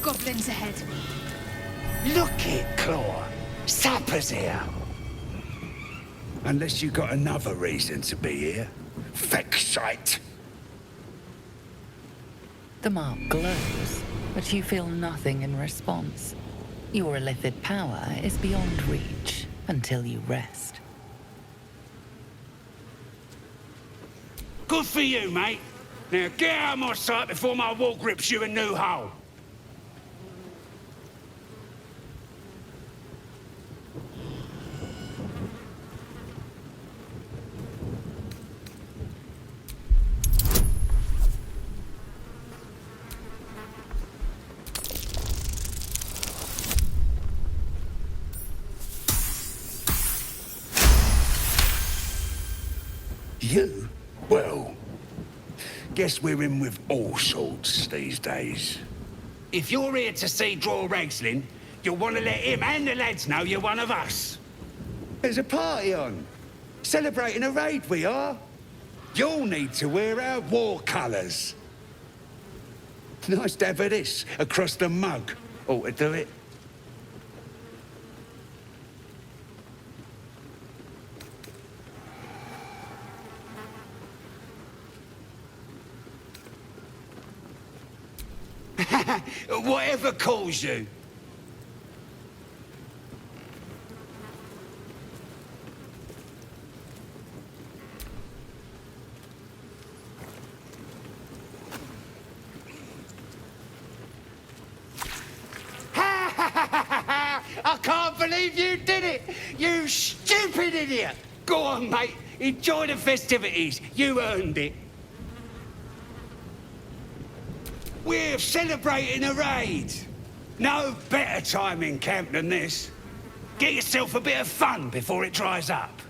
goblins ahead. Look it, Claw. Sapper's here. Unless you got another reason to be here. Fexite. The mark glows, but you feel nothing in response. Your illithid power is beyond reach until you rest. Good for you, mate. Now get out of my sight before my wall grips you a new hole. You? Well, guess we're in with all sorts these days. If you're here to see Draw Ragslin, you'll want to let him and the lads know you're one of us. There's a party on. Celebrating a raid, we are. You'll need to wear our war colours. Nice to have this across the mug. Ought to do it. Whatever calls you. I can't believe you did it! You stupid idiot! Go on, mate. Enjoy the festivities. You earned it. We're celebrating a raid. No better time in camp than this. Get yourself a bit of fun before it dries up.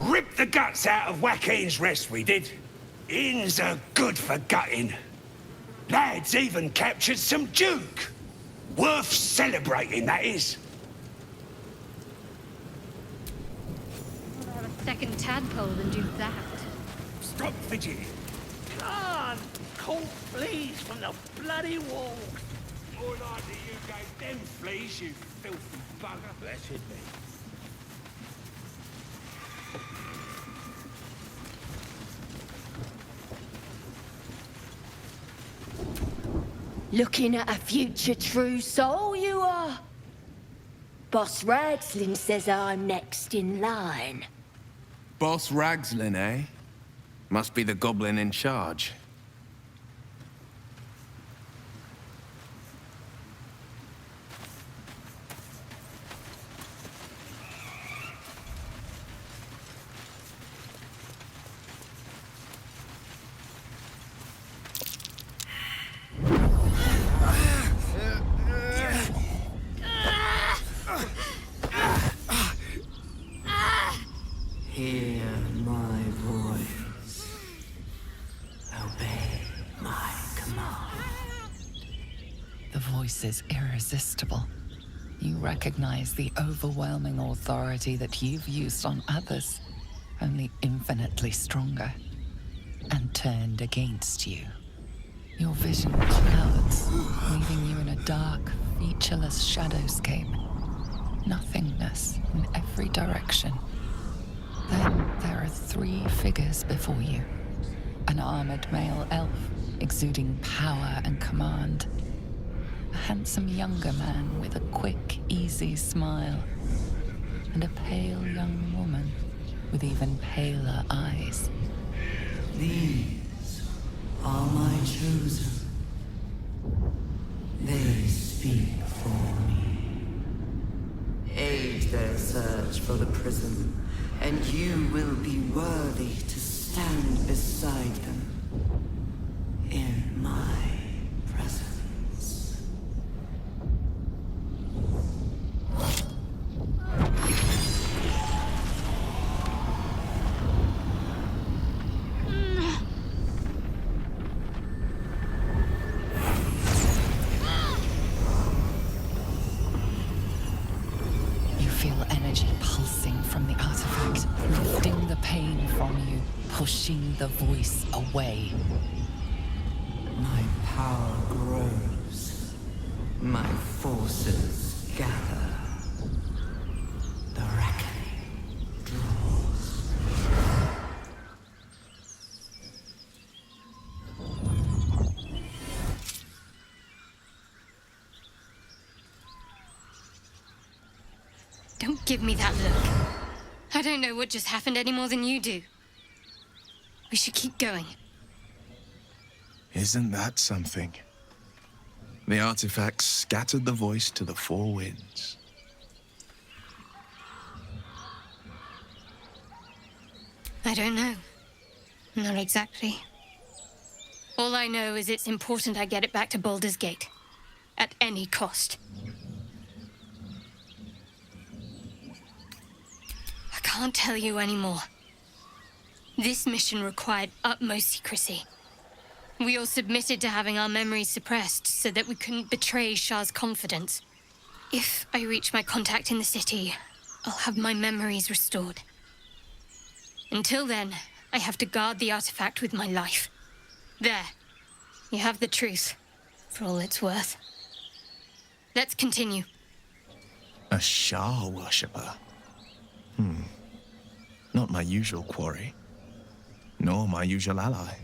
Rip the guts out of Joaquin's rest, we did. Inns are good for gutting. Lads even captured some Duke. Worth celebrating, that is. I'd rather have a second tadpole than do that. Stop fidgeting. God, cold fleas from the bloody walls. More likely you gave them fleas, you filthy bugger. Blessed be. Looking at a future true soul, you are. Boss Ragslin says I'm next in line. Boss Ragslin, eh? Must be the goblin in charge. Hear my voice. Obey my command. The voice is irresistible. You recognize the overwhelming authority that you've used on others, only infinitely stronger, and turned against you. Your vision clouds, leaving you in a dark, featureless shadowscape. Nothingness in every direction. Then there are three figures before you. An armored male elf, exuding power and command. A handsome younger man with a quick, easy smile. And a pale young woman with even paler eyes. These are my chosen. They speak for me. Aid their search for the prison, and you will be worthy to stand beside them in my presence. Pushing the voice away. My power grows forces gather. The reckoning draws. Don't give me that look. I don't know what just happened any more than you do. We should keep going. Isn't that something? The artifact scattered the voice to the four winds. I don't know. Not exactly. All I know is it's important I get it back to Baldur's Gate. At any cost. I can't tell you anymore. This mission required utmost secrecy. We all submitted to having our memories suppressed so that we couldn't betray Shah's confidence. If I reach my contact in the city, I'll have my memories restored. Until then, I have to guard the artifact with my life. There. You have the truth, for all it's worth. Let's continue. A Shah worshipper? Not my usual quarry. Nor my usual ally.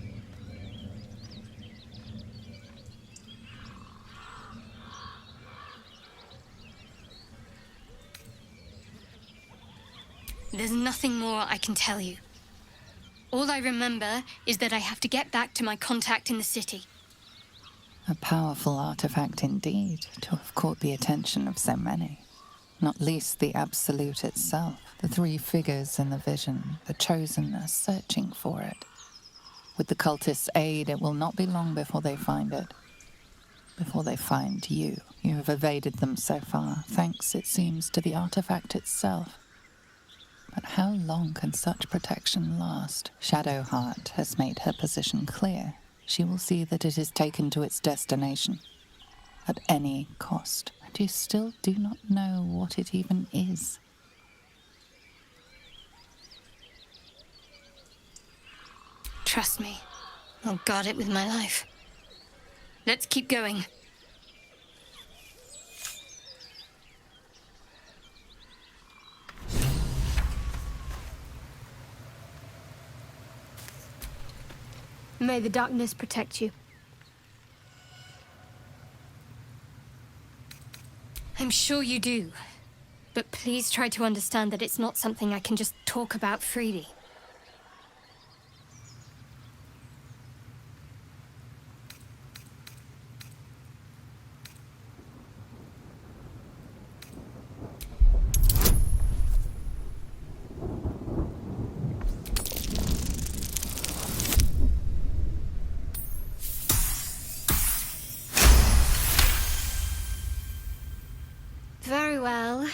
There's nothing more I can tell you. All I remember is that I have to get back to my contact in the city. A powerful artifact indeed, to have caught the attention of so many. Not least the absolute itself, the three figures in the vision, the chosen are searching for it. With the cultists' aid, it will not be long before they find it. Before they find you. You have evaded them so far, thanks, it seems, to the artifact itself. But how long can such protection last? Shadowheart has made her position clear. She will see that it is taken to its destination. At any cost. And you still do not know what it even is. Trust me. I'll guard it with my life. Let's keep going. May the darkness protect you. I'm sure you do. But please try to understand that it's not something I can just talk about freely. Very well.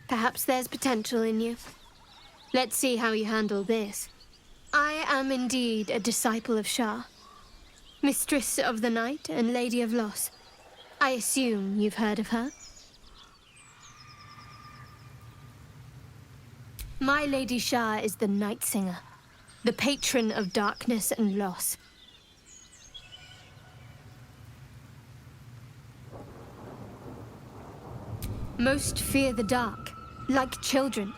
Perhaps there's potential in you. Let's see how you handle this. I am indeed a disciple of Shah. Mistress of the Night and Lady of Loss. I assume you've heard of her? My Lady Shah is the Night Singer, the patron of darkness and loss. Most fear the dark, like children,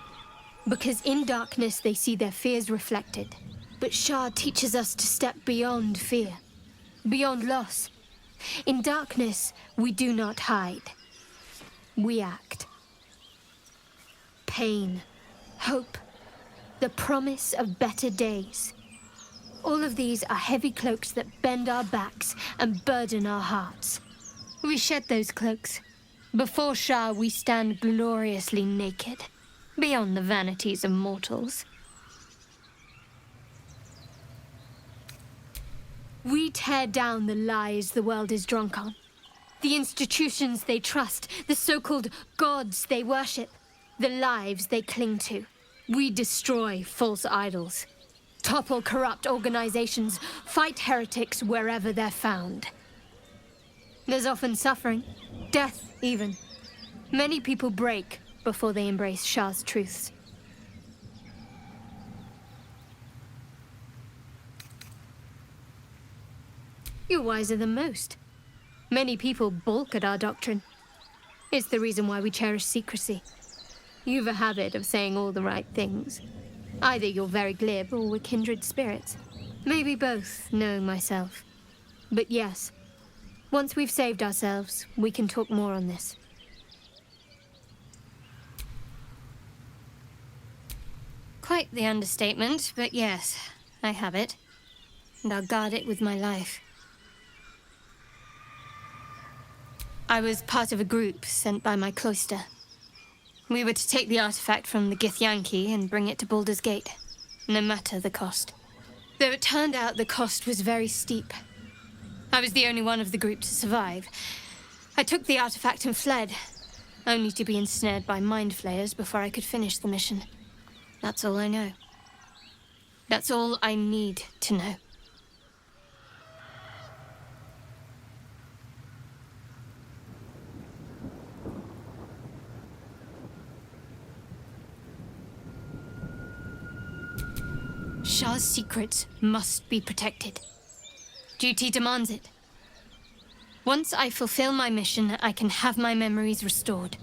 because in darkness they see their fears reflected. But Shah teaches us to step beyond fear, beyond loss. In darkness, we do not hide. We act. Pain, hope, the promise of better days. All of these are heavy cloaks that bend our backs and burden our hearts. We shed those cloaks. Before Shah, we stand gloriously naked, beyond the vanities of mortals. We tear down the lies the world is drunk on, the institutions they trust, the so-called gods they worship, the lives they cling to. We destroy false idols, topple corrupt organizations, fight heretics wherever they're found. There's often suffering, death even. Many people break before they embrace Shah's truths. You're wiser than most. Many people balk at our doctrine. It's the reason why we cherish secrecy. You've a habit of saying all the right things. Either you're very glib or we're kindred spirits. Maybe both, knowing myself. But yes, once we've saved ourselves, we can talk more on this. Quite the understatement, but yes, I have it. And I'll guard it with my life. I was part of a group sent by my cloister. We were to take the artifact from the Githyanki and bring it to Baldur's Gate, no matter the cost. Though it turned out the cost was very steep. I was the only one of the group to survive. I took the artifact and fled, only to be ensnared by mind flayers before I could finish the mission. That's all I know. That's all I need to know. Shah's secrets must be protected. Duty demands it. Once I fulfill my mission, I can have my memories restored.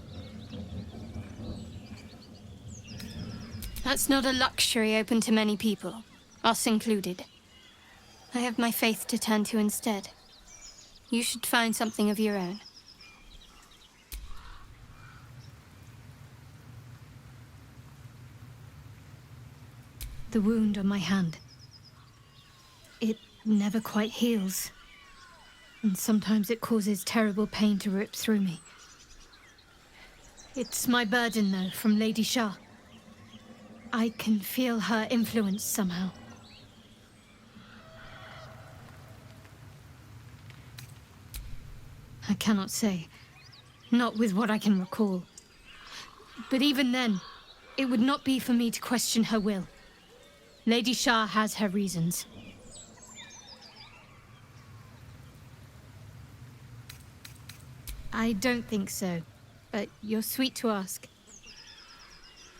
That's not a luxury open to many people, us included. I have my faith to turn to instead. You should find something of your own. The wound on my hand. It never quite heals. And sometimes it causes terrible pain to rip through me. It's my burden, though, from Lady Shah. I can feel her influence somehow. I cannot say. Not with what I can recall. But even then, it would not be for me to question her will. Lady Shah has her reasons. I don't think so, but you're sweet to ask.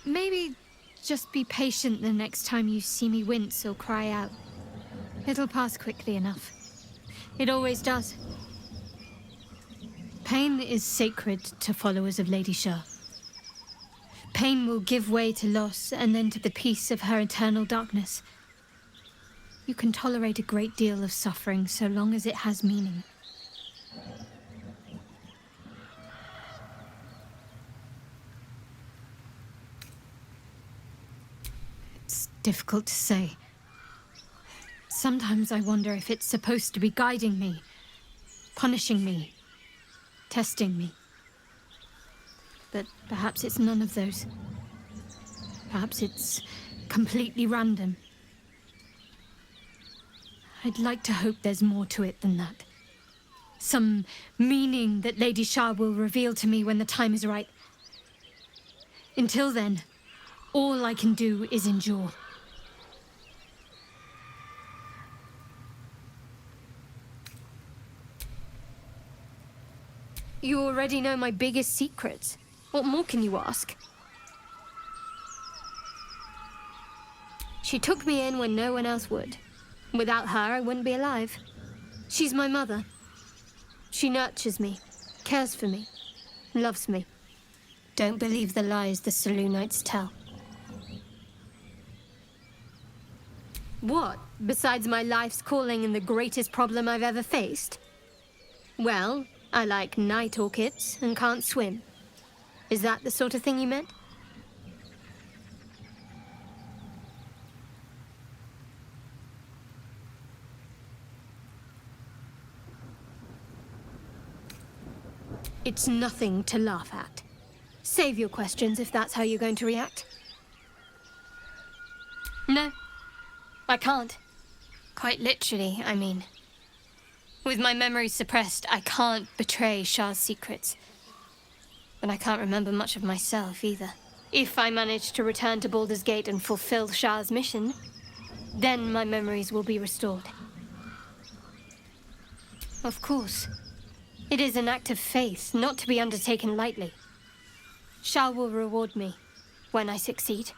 Maybe just be patient the next time you see me wince or cry out. It'll pass quickly enough. It always does. Pain is sacred to followers of Lady Shah. Pain will give way to loss and then to the peace of her eternal darkness. You can tolerate a great deal of suffering so long as it has meaning. It's difficult to say. Sometimes I wonder if it's supposed to be guiding me, punishing me, testing me. But perhaps it's none of those. Perhaps it's completely random. I'd like to hope there's more to it than that. Some meaning that Lady Shah will reveal to me when the time is right. Until then, all I can do is endure. You already know my biggest secrets. What more can you ask? She took me in when no one else would. Without her, I wouldn't be alive. She's my mother. She nurtures me, cares for me, loves me. Don't believe the lies the Saloonites tell. What, besides my life's calling and the greatest problem I've ever faced? Well, I like night orchids and can't swim. Is that the sort of thing you meant? It's nothing to laugh at. Save your questions if that's how you're going to react. No, I can't. Quite literally, I mean. With my memory suppressed, I can't betray Shah's secrets. But I can't remember much of myself either. If I manage to return to Baldur's Gate and fulfill Shah's mission, then my memories will be restored. Of course. It is an act of faith, not to be undertaken lightly. Shah will reward me when I succeed.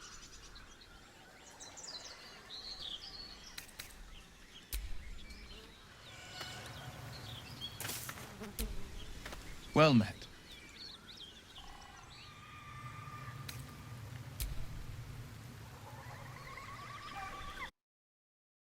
Well met.